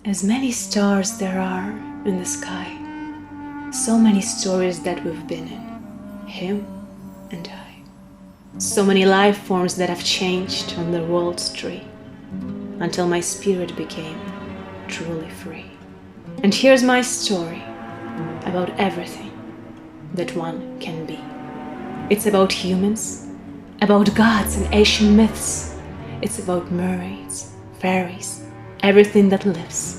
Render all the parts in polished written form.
As many stars there are in the sky, so many stories that we've been in, him and I. So many life forms that have changed on the world's tree, until my spirit became truly free. And here's my story about everything that one can be. It's about humans, about gods and ancient myths. It's about mermaids, fairies, everything that lives.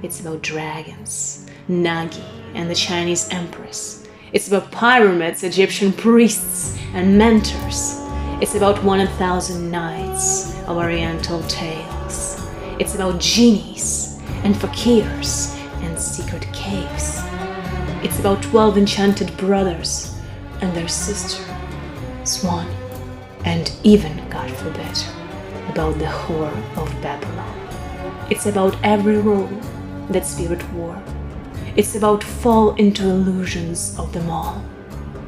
It's about dragons, Nagi, and the Chinese empress. It's about pyramids, Egyptian priests, and mentors. It's about 1,000 nights of oriental tales. It's about genies and fakirs and secret caves. It's about 12 enchanted brothers and their sister, Swan, and even, God forbid, about the whore of Babylon. It's about every role that spirit wore. It's about fall into illusions of them all.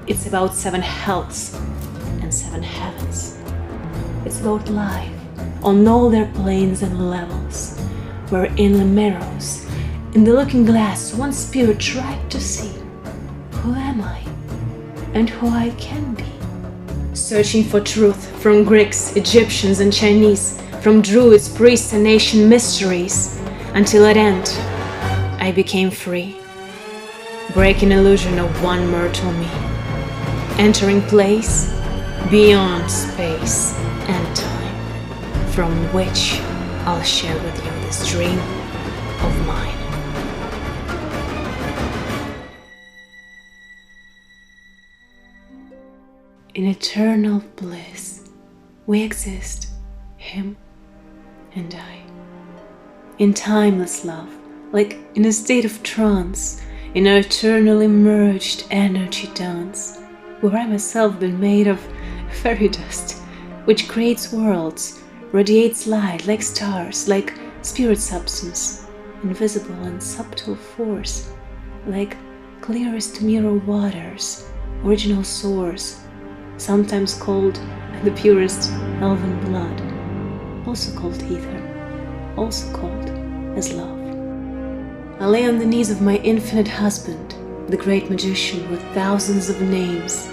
It's about 7 hells and 7 heavens. It's about life on all their planes and levels, where in the mirrors, in the looking glass, one spirit tried to see who am I and who I can be. Searching for truth from Greeks, Egyptians, and Chinese, from druids, priests, and ancient mysteries, until at end I became free, breaking illusion of one mortal me, entering place beyond space and time, from which I'll share with you this dream of mine. In eternal bliss, we exist, him and I. In timeless love, like in a state of trance, in an eternally merged energy dance, where I myself been made of fairy dust, which creates worlds, radiates light like stars, like spirit substance, invisible and subtle force, like clearest mirror waters, original source, sometimes called the purest elven blood, also called ether, also called as love. I lay on the knees of my infinite husband, the great magician with thousands of names,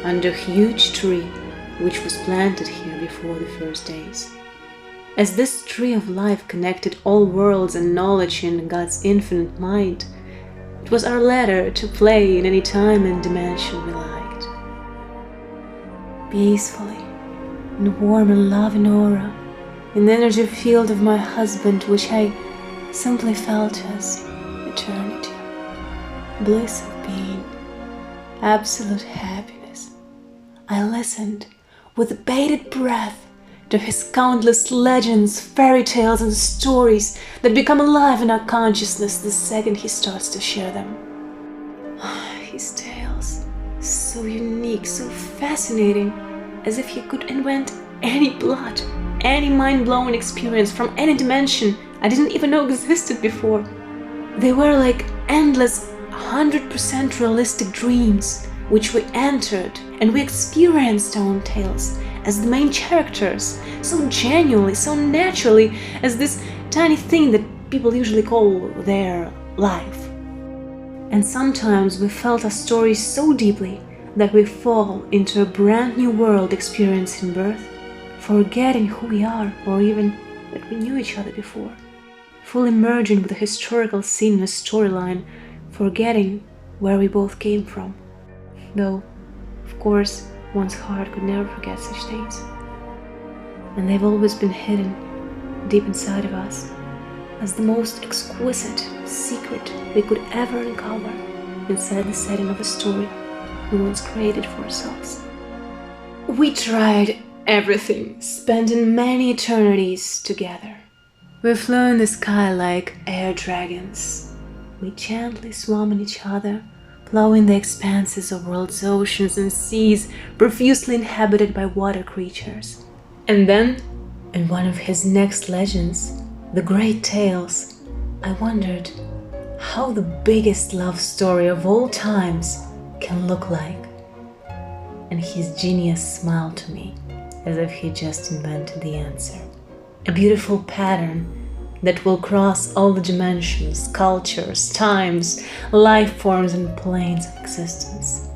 under a huge tree which was planted here before the first days. As this tree of life connected all worlds and knowledge in God's infinite mind, it was our ladder to play in any time and dimension we liked. Peacefully, in warm and loving aura, in the energy field of my husband, which I simply felt as eternity, bliss of being, absolute happiness. I listened with bated breath to his countless legends, fairy tales, and stories that become alive in our consciousness the second he starts to share them. His tales, so unique, so fascinating, as if he could invent any plot, any mind-blowing experience from any dimension I didn't even know existed before. They were like endless, 100% realistic dreams, which we entered, and we experienced our own tales as the main characters, so genuinely, so naturally, as this tiny thing that people usually call their life. And sometimes we felt our stories so deeply that we fall into a brand new world experiencing birth, forgetting who we are, or even that we knew each other before, fully merging with the historical scene and storyline, forgetting where we both came from. Though, of course, one's heart could never forget such things. And they've always been hidden deep inside of us as the most exquisite secret we could ever uncover inside the setting of a story we once created for ourselves. We tried everything, spending many eternities together. We flew in the sky like air dragons. We gently swam in each other, plowing the expanses of world's oceans and seas profusely inhabited by water creatures. And then, in one of his next legends, the Great Tales, I wondered how the biggest love story of all times can look like. And his genius smiled to me as if he just invented the answer. A beautiful pattern that will cross all the dimensions, cultures, times, life forms, and planes of existence.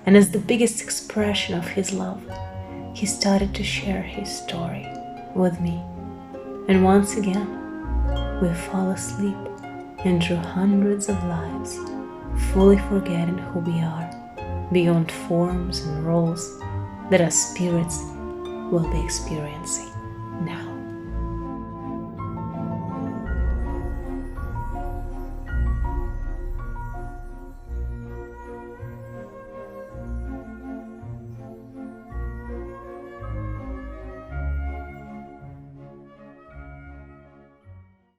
And as the biggest expression of his love, he started to share his story with me. And once again, we fall asleep and drew hundreds of lives, fully forgetting who we are, beyond forms and roles that our spirits will be experiencing now.